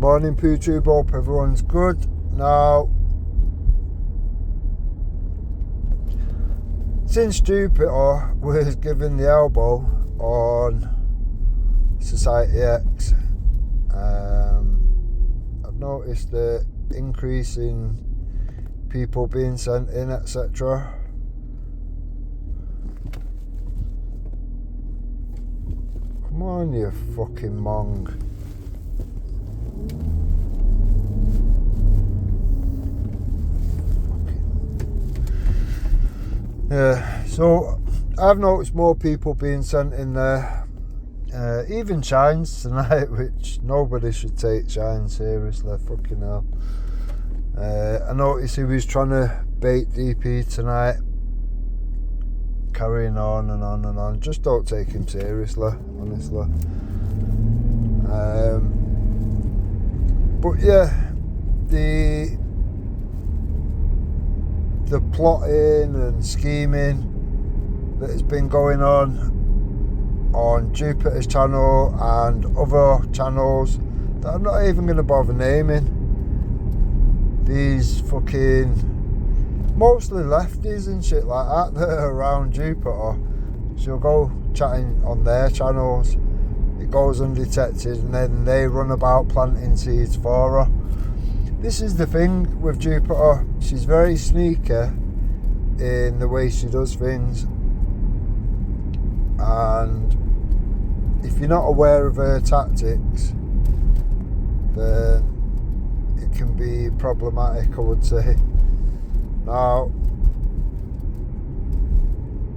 Morning PooTube, hope everyone's good. Now, since Jupiter was given the elbow on Society X, I've noticed the increase in people being sent in, etc. Come on, you fucking mong. Yeah, so I've noticed more people being sent in there. Even Shines tonight, which nobody should take Shines seriously, fucking hell. I noticed he was trying to bait DP tonight, carrying on and on and on. Just don't take him seriously, honestly. But yeah, the plotting and scheming that has been going on Jupiter's channel and other channels that I'm not even going to bother naming. These fucking mostly lefties and shit like that are around Jupiter. She'll go chatting on their channels, it goes undetected, and then they run about planting seeds for her. This is the thing with Jupiter, she's very sneaky in the way she does things, and if you're not aware of her tactics, then it can be problematic, I would say. Now,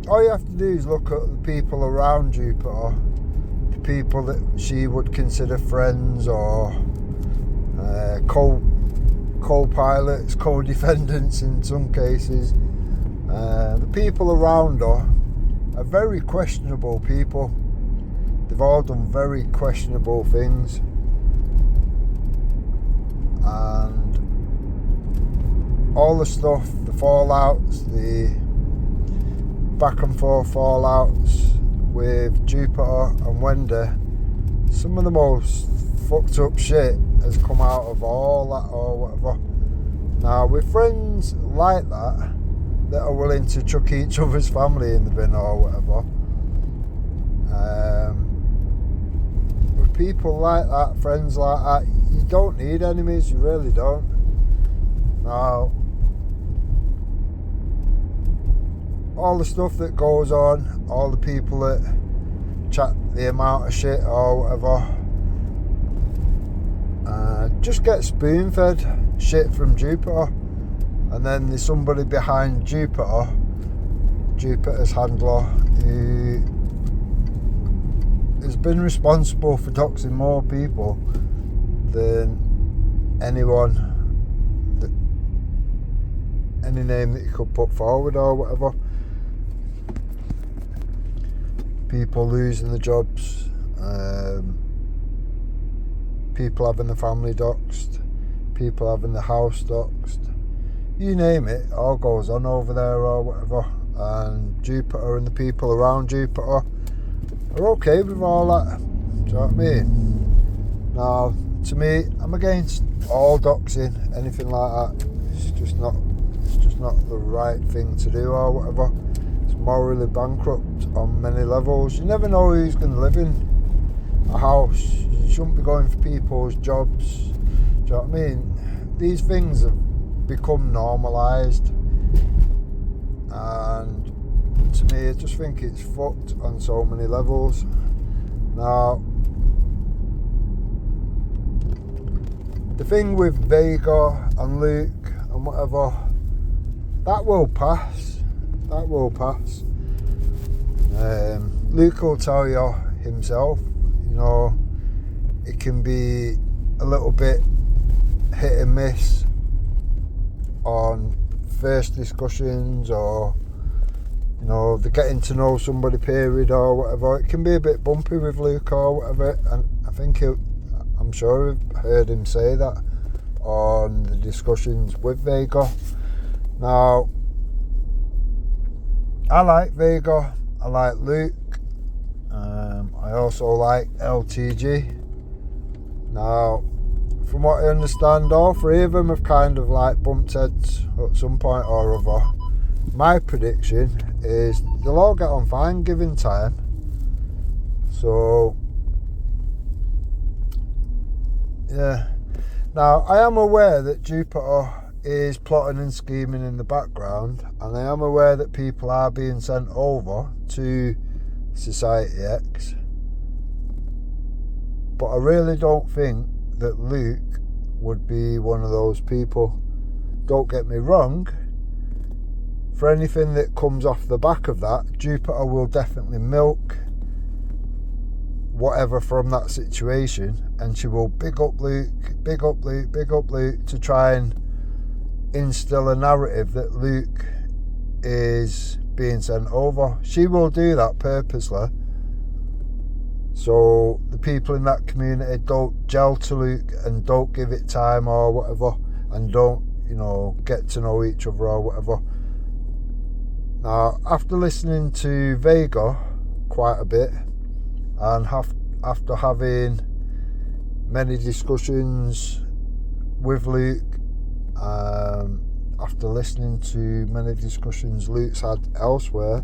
all you have to do is look at the people around Jupiter, the people that she would consider friends or co-pilots, co-defendants in some cases. The people around her are very questionable people. They've all done very questionable things, and all the stuff, the fallouts, the back and forth fallouts with Jupiter and Wendy, some of the most fucked up shit has come out of all that or whatever. Now, with friends like that are willing to chuck each other's family in the bin or whatever, with people like that, friends like that, you don't need enemies, you really don't. Now, all the stuff that goes on, all the people that chat the amount of shit or whatever, just get spoon-fed shit from Jupiter, and then there's somebody behind Jupiter's handler, who has been responsible for doxing more people than anyone, any name that you could put forward or whatever. People losing their jobs, people having the family doxed, people having the house doxed, you name it, all goes on over there or whatever. And Jupiter and the people around Jupiter are okay with all that. Do you know what I mean? Now, to me, I'm against all doxing, anything like that. It's just not the right thing to do or whatever. It's morally bankrupt on many levels. You never know who's going to live in a house. You shouldn't be going for people's jobs. Do you know what I mean? These things have become normalised, and to me, I just think it's fucked on so many levels. Now, the thing with Vega and Luke and whatever, that will pass. That will pass. Luke will tell you himself, you know, it can be a little bit hit and miss on first discussions, or you know, the getting to know somebody period or whatever. It can be a bit bumpy with Luke or whatever, and I think I'm sure I've heard him say that on the discussions with Vega. Now, I like Vega, I like Luke, I also like LTG. Now, from what I understand, all three of them have kind of like bumped heads at some point or other. My prediction is they'll all get on fine given time. So, yeah. Now, I am aware that Jupiter is plotting and scheming in the background, and I am aware that people are being sent over to Society X. But I really don't think that Luke would be one of those people. Don't get me wrong, for anything that comes off the back of that, Jupiter will definitely milk whatever from that situation, and she will big up Luke to try and instill a narrative that Luke is being sent over. She will do that purposely, so the people in that community don't gel to Luke and don't give it time or whatever, and don't, get to know each other or whatever. Now, after listening to Vega quite a bit, and after having many discussions with Luke, after listening to many discussions Luke's had elsewhere,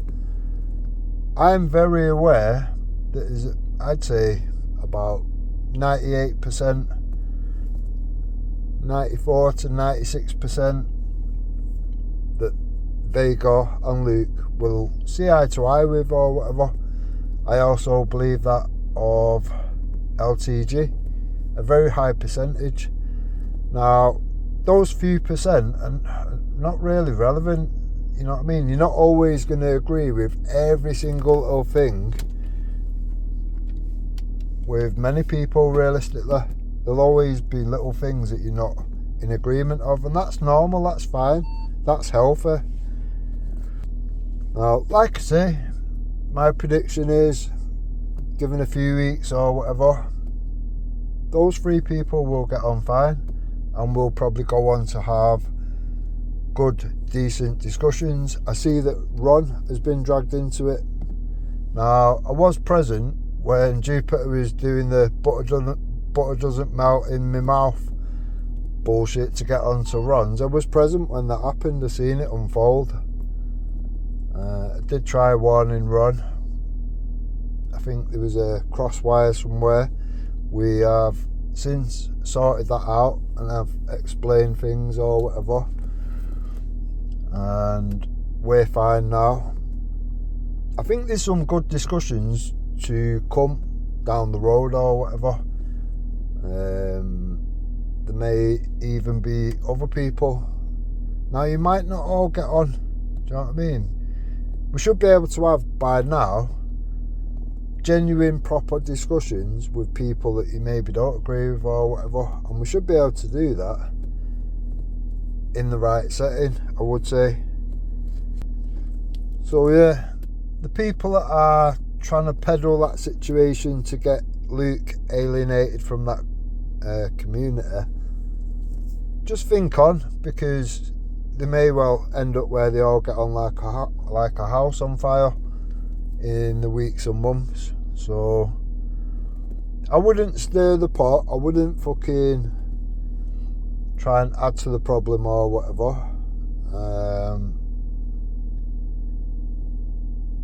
I'm very aware that is, I'd say, about 98%, 94 to 96% that Vega and Luke will see eye to eye with or whatever. I also believe that of LTG, a very high percentage. Now, those few percent are not really relevant, you know what I mean? You're not always going to agree with every single little thing with many people, realistically. There'll always be little things that you're not in agreement of, and that's normal, that's fine, that's healthy. Now, like I say, my prediction is, given a few weeks or whatever, those three people will get on fine, and will probably go on to have good, decent discussions. I see that Ron has been dragged into it. Now, I was present when Jupiter was doing the butter doesn't melt in my mouth bullshit to get onto Ron's. I was present when that happened. I seen it unfold. I did try warning Ron. I think there was a crosswire somewhere. We have since sorted that out, and I've explained things or whatever, and we're fine now. I think there's some good discussions to come down the road or whatever. There may even be other people. Now, you might not all get on, do you know what I mean? We should be able to have by now genuine, proper discussions with people that you maybe don't agree with or whatever, and we should be able to do that in the right setting, I would say. So yeah, the people that are trying to peddle that situation to get Luke alienated from that community, just think on, because they may well end up where they all get on like a house on fire in the weeks and months. So I wouldn't stir the pot. I wouldn't fucking try and add to the problem or whatever.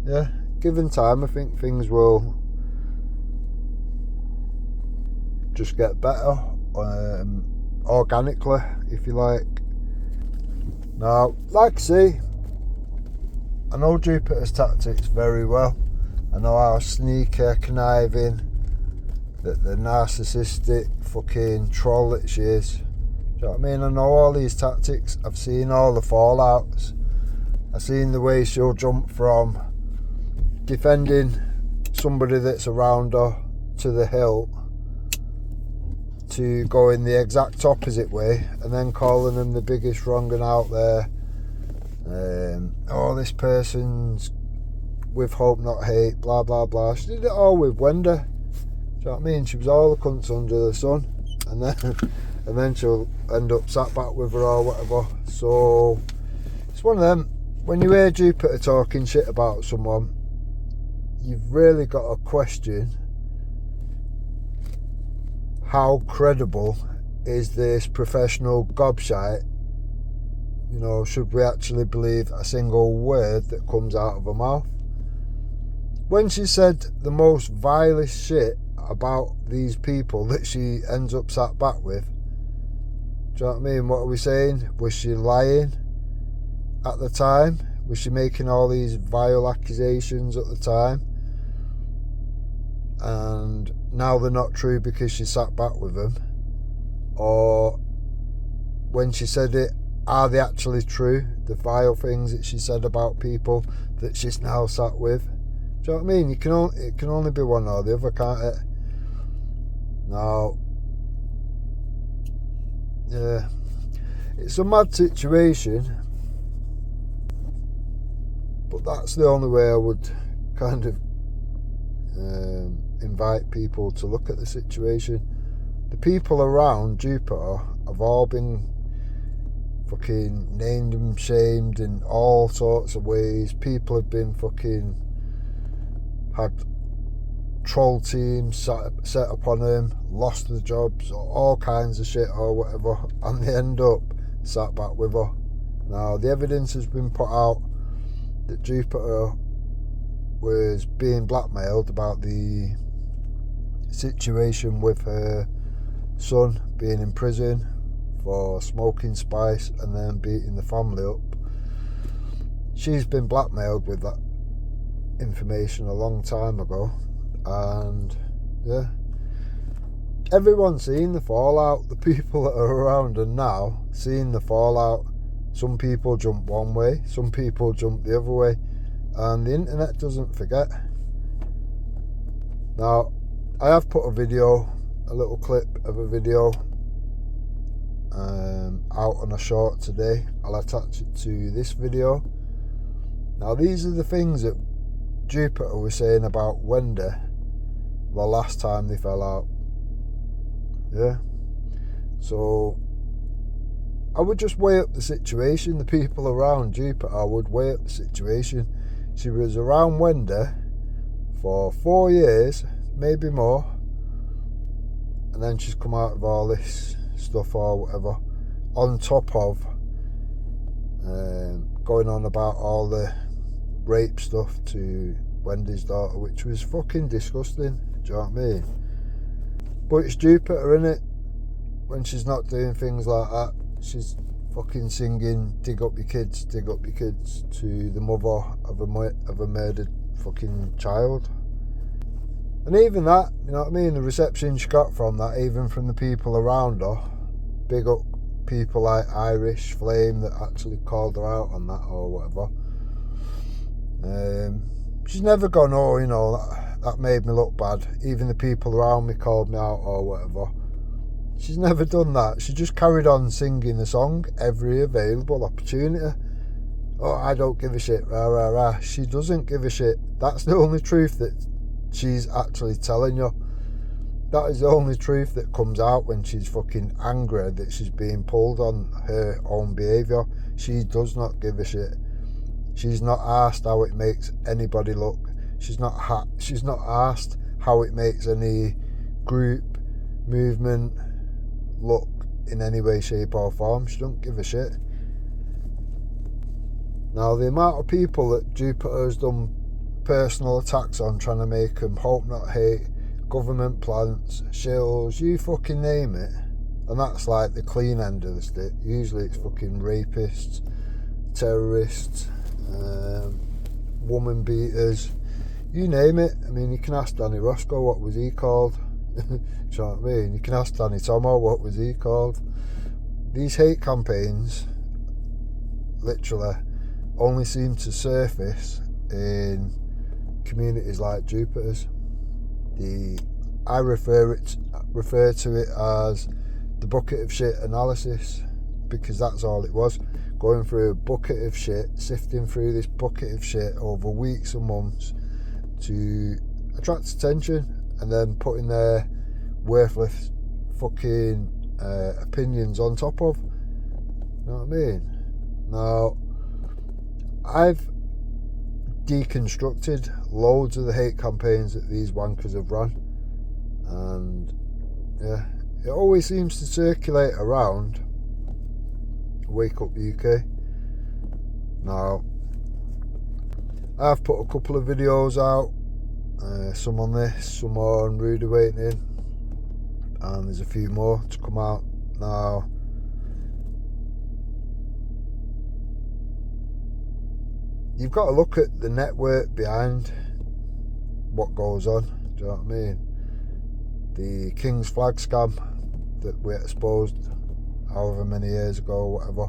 Yeah, given time, I think things will just get better, organically, if you like. Now, like I say, I know Jupiter's tactics very well. I know how sneaky, conniving, the narcissistic fucking troll that she is. Do you know what I mean? I know all these tactics. I've seen all the fallouts. I've seen the way she'll jump from defending somebody that's around her to the hilt to going the exact opposite way, and then calling them the biggest wrong'un out there. This person's with hope not hate, blah blah blah. She did it all with Wendy. Do you know what I mean? She was all the cunts under the sun, and then she'll end up sat back with her or whatever. So it's one of them. When you hear Jupiter talking shit about someone, you've really got to question how credible is this professional gobshite? You know, should we actually believe a single word that comes out of her mouth? When she said the most vilest shit about these people that she ends up sat back with, do you know what I mean? What are we saying? Was she lying at the time? Was she making all these vile accusations at the time? And now they're not true because she sat back with them? Or when she said it, are they actually true? The vile things that she said about people that she's now sat with? Do you know what I mean? It can only be one or the other, can't it? Now, yeah, it's a mad situation, but that's the only way I would kind of invite people to look at the situation. The people around Jupiter have all been fucking named and shamed in all sorts of ways. People have been fucking had troll teams set upon them, lost their jobs, all kinds of shit or whatever, and they end up sat back with her. Now, the evidence has been put out that Jupiter was being blackmailed about the situation with her son being in prison for smoking spice and then beating the family up. She's been blackmailed with that information a long time ago, and yeah, everyone's seen the fallout. The people that are around are now seeing the fallout. Some people jump one way, some people jump the other way, and the internet doesn't forget. Now, I have put a little clip of a video out on a short today. I'll attach it to this video. Now, these are the things that Jupiter was saying about Wendy the last time they fell out. Yeah. So I would just weigh up the situation. The people around Jupiter would weigh up the situation. She was around Wendy for 4 years, maybe more, and then she's come out of all this stuff or whatever, on top of going on about all the rape stuff to Wendy's daughter, which was fucking disgusting. Do you know what I mean? But it's Jupiter, innit? When she's not doing things like that, she's fucking singing dig up your kids to the mother of a murdered fucking child. And even that, you know what I mean, the reception she got from that, even from the people around her, big up people like Irish Flame that actually called her out on that or whatever. She's never gone, oh, you know, that made me look bad. Even the people around me called me out or whatever. She's never done that. She just carried on singing the song every available opportunity. Oh, I don't give a shit, rah, rah, rah. She doesn't give a shit. That's the only truth that she's actually telling you. That is the only truth that comes out when she's fucking angry that she's being pulled on her own behaviour. She does not give a shit. She's not asked how it makes anybody look. She's not asked how it makes any group, movement look in any way, shape or form. She don't give a shit. Now, the amount of people that Jupiter has done personal attacks on, trying to make them hope not hate, government plants, shills, you fucking name it, and that's like the clean end of the stick. Usually it's fucking rapists, terrorists, woman beaters, you name it. I mean, you can ask Danny Roscoe, what was he called? Do you know what I mean? You can ask Danny Tomo, what was he called? These hate campaigns literally only seem to surface in communities like Jupiter's. I refer to it as the bucket of shit analysis, because that's all it was. Going through a bucket of shit, sifting through this bucket of shit over weeks and months to attract attention, and then putting their worthless fucking opinions on top of. You know what I mean? Now, I've deconstructed loads of the hate campaigns that these wankers have run, and yeah, It always seems to circulate around Wake Up UK. Now, I've put a couple of videos out, some on this, some on Rude Awakening, and there's a few more to come out. Now, you've got to look at the network behind what goes on. Do you know what I mean? The King's Flag scam that we exposed however many years ago or whatever,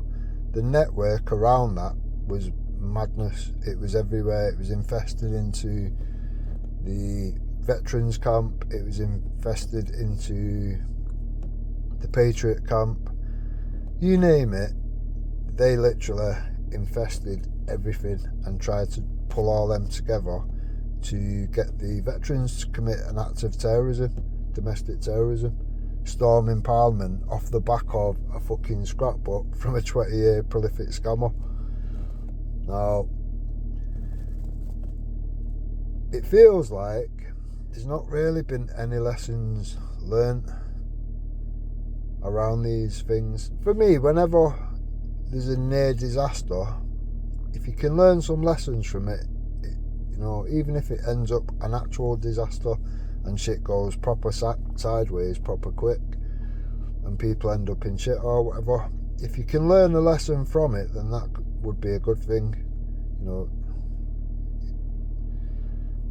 the network around that was madness. It was everywhere. It was infested into the veterans camp. It was infested into the Patriot camp. You name it, they literally infested everything and tried to pull all them together to get the veterans to commit an act of terrorism, domestic terrorism, storming Parliament off the back of a fucking scrapbook from a 20-year prolific scammer. Now, it feels like there's not really been any lessons learnt around these things. For me, whenever there's a near disaster, if you can learn some lessons from it, you know, even if it ends up an actual disaster and shit goes proper sideways, proper quick, and people end up in shit or whatever, if you can learn a lesson from it, then that would be a good thing. You know,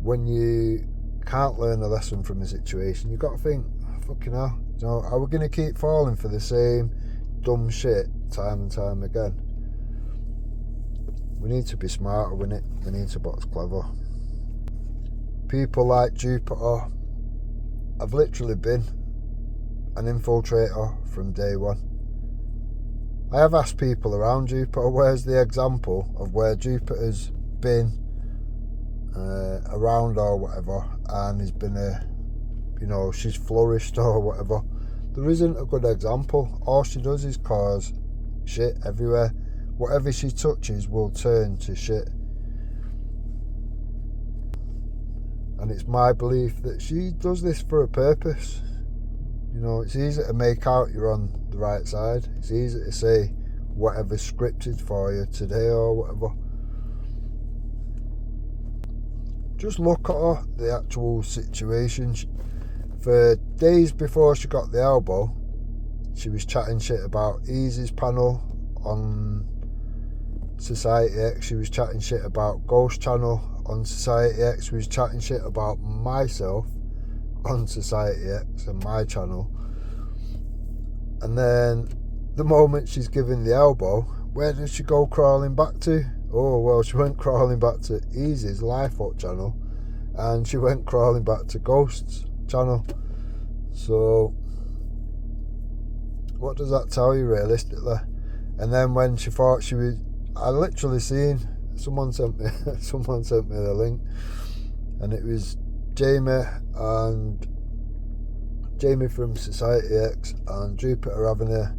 when you can't learn a lesson from a situation, you've got to think, fucking hell, you know, are we going to keep falling for the same dumb shit time and time again? We need to be smarter with it. We need to box clever. People like Jupiter have literally been an infiltrator from day one. I have asked people around Jupiter, where's the example of where Jupiter's been around or whatever, and has been she's flourished or whatever. There isn't a good example. All she does is cause shit everywhere. Whatever she touches will turn to shit. And it's my belief that she does this for a purpose. You know, it's easy to make out you're on the right side. It's easy to say whatever's scripted for you today or whatever. Just look at her, the actual situation. For days before she got the elbow, she was chatting shit about Easy's panel on Society X. She was chatting shit about Ghost Channel on Society X. She was chatting shit about myself on Society X and my channel. And then the moment she's given the elbow, where does she go crawling back to? Oh, well, she went crawling back to Easy's Life Up channel, and she went crawling back to Ghost's channel. So what does that tell you realistically? And then when she thought she was, I literally seen someone sent me the link, and it was Jamie from Society X and Jupiter having a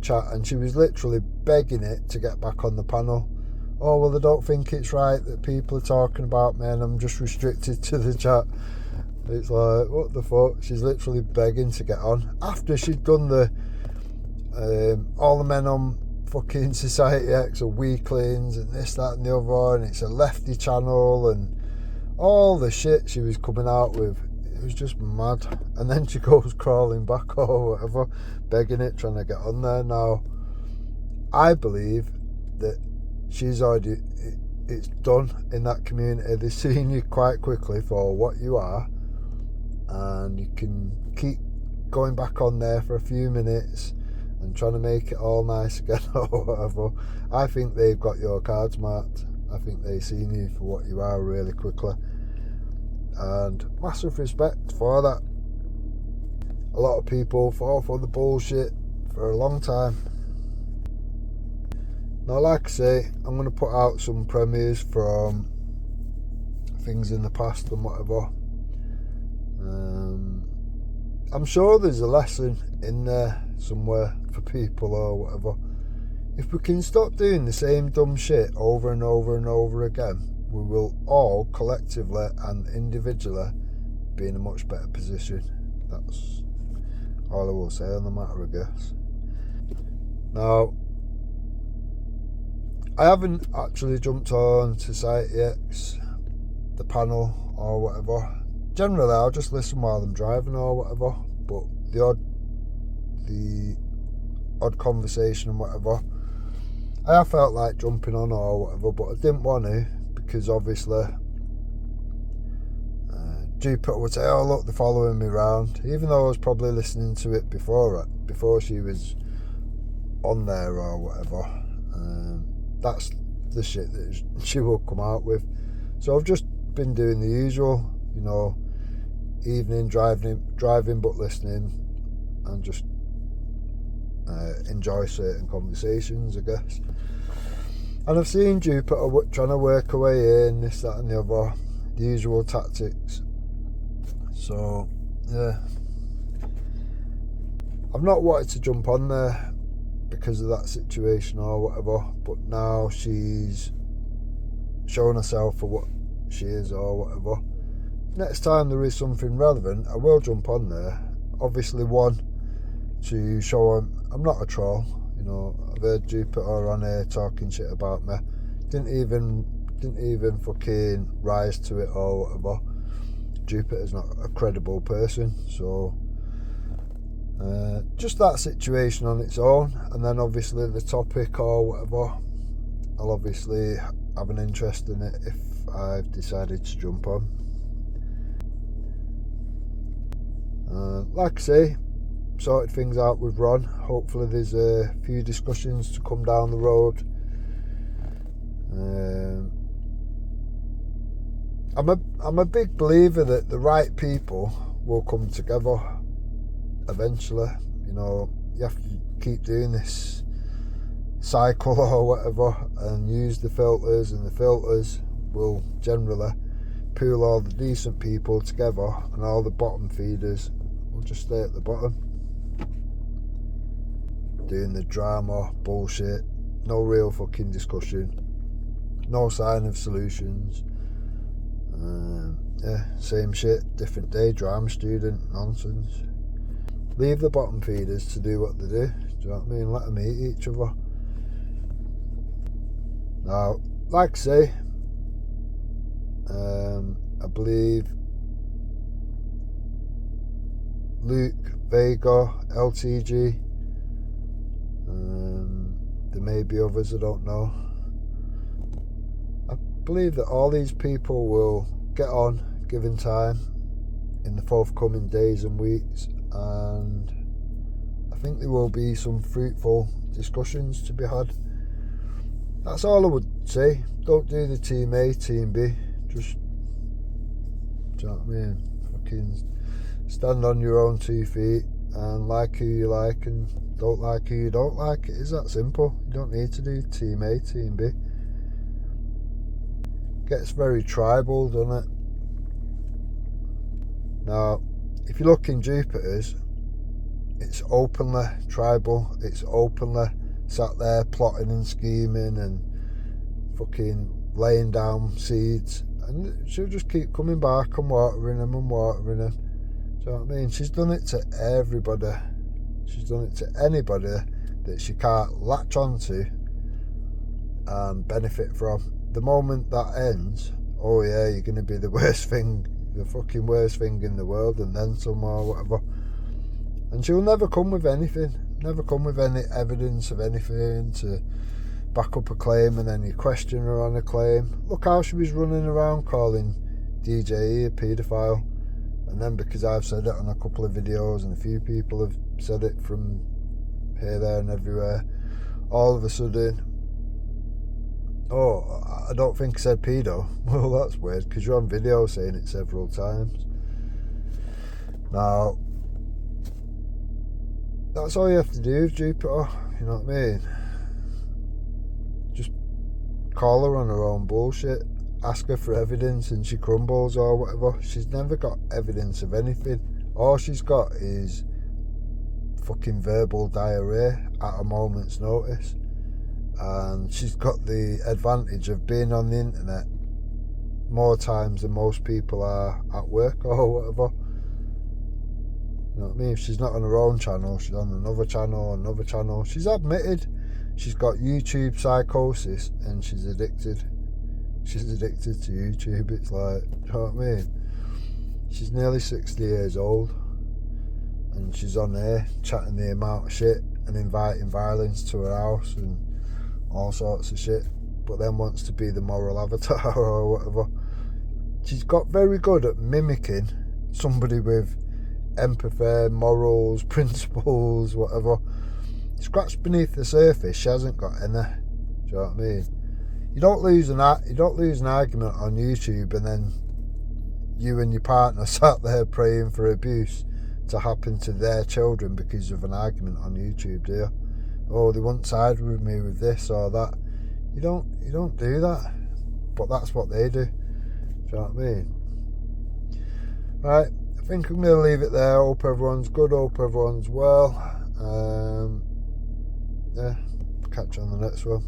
chat, and she was literally begging it to get back on the panel. Oh, well, I don't think it's right that people are talking about me and I'm just restricted to the chat. It's like, what the fuck? She's literally begging to get on after she'd done the all the men on fucking Society X are weaklings and this, that and the other, and it's a lefty channel, and all the shit she was coming out with. It was just mad. And then she goes crawling back or whatever, begging it, trying to get on there. Now, I believe that she's already, it's done in that community. They've seen you quite quickly for what you are, and you can keep going back on there for a few minutes and trying to make it all nice again or whatever. I think they've got your cards marked. I think they've seen you for what you are really quickly, and massive respect for that. A lot of people fall for the bullshit for a long time. Now, like I say, I'm going to put out some premieres from things in the past and whatever. I'm sure there's a lesson in there somewhere for people or whatever. If we can stop doing the same dumb shit over and over and over again, we will all collectively and individually be in a much better position. That's all I will say on the matter, I guess. Now, I haven't actually jumped on Society X, the panel or whatever. Generally, I'll just listen while I'm driving or whatever, but the odd conversation and whatever, I have felt like jumping on or whatever, but I didn't want to, because obviously Jupiter would say, oh look, they're following me around, even though I was probably listening to it before she was on there or whatever. That's the shit that she will come out with. So I've just been doing the usual, you know, evening driving but listening, and just enjoy certain conversations, I guess. And I've seen Jupiter trying to work her way in, this, that and the other, the usual tactics. So yeah, I've not wanted to jump on there because of that situation or whatever, but now she's showing herself for what she is or whatever. Next time there is something relevant, I will jump on there. Obviously, one, to show I'm not a troll. You know, I've heard Jupiter on here talking shit about me. Didn't even fucking rise to it or whatever. Jupiter's not a credible person, so just that situation on its own, and then obviously the topic or whatever, I'll obviously have an interest in it if I've decided to jump on. Like I say, sorted things out with Ron. Hopefully there's a few discussions to come down the road. I'm a big believer that the right people will come together eventually. You know, you have to keep doing this cycle or whatever and use the filters, and the filters will generally pool all the decent people together, and all the bottom feeders will just stay at the bottom, doing the drama, bullshit, no real fucking discussion, no sign of solutions. Yeah, same shit, different day, drama student, nonsense. Leave the bottom feeders to do what they do. Do you know what I mean? Let them eat each other. Now, like I say, I believe Luke, Vega, LTG, there may be others, I don't know. I believe that all these people will get on, given time, in the forthcoming days and weeks, and I think there will be some fruitful discussions to be had. That's all I would say. Don't do the team A, team B. Just, do you know what I mean? Fucking stand on your own 2 feet and like who you like and don't like who you don't like. It is that simple. You don't need to do team A, team B. Gets very tribal, doesn't it? Now, if you look in Jupiter's, it's openly tribal. It's openly sat there plotting and scheming and fucking laying down seeds, and she'll just keep coming back and watering them. Do you know what I mean? She's done it to everybody. She's done it to anybody that she can't latch onto and benefit from. The moment that ends, oh yeah, you're going to be the worst thing, the fucking worst thing in the world, and then some or whatever. And she'll never come with anything, never come with any evidence of anything to back up a claim, and then you question her on a claim. Look how she was running around calling DJ a paedophile, and then because I've said it on a couple of videos and a few people have said it from here, there and everywhere, all of a sudden, oh, I don't think I said pedo. Well, that's weird, because you're on video saying it several times. Now, that's all you have to do with Jupiter, you know what I mean? Just call her on her own bullshit, ask her for evidence and she crumbles or whatever. She's never got evidence of anything. All she's got is fucking verbal diarrhea at a moment's notice. And she's got the advantage of being on the internet more times than most people are at work or whatever. You know what I mean? If she's not on her own channel, she's on another channel. She's admitted she's got YouTube psychosis and she's addicted. She's addicted to YouTube. It's like, you know what I mean? She's nearly 60 years old and she's on there chatting the amount of shit and inviting violence to her house and all sorts of shit, but then wants to be the moral avatar or whatever. She's got very good at mimicking somebody with empathy, morals, principles, whatever. Scratch beneath the surface, she hasn't got any. Do you know what I mean? You don't lose an argument on YouTube and then you and your partner sat there praying for abuse to happen to their children because of an argument on YouTube, do you? Oh, they won't side with me with this or that. You don't do that. But that's what they do. Do you know what I mean? Right, I think I'm going to leave it there. Hope everyone's good, hope everyone's well. Yeah, catch you on the next one.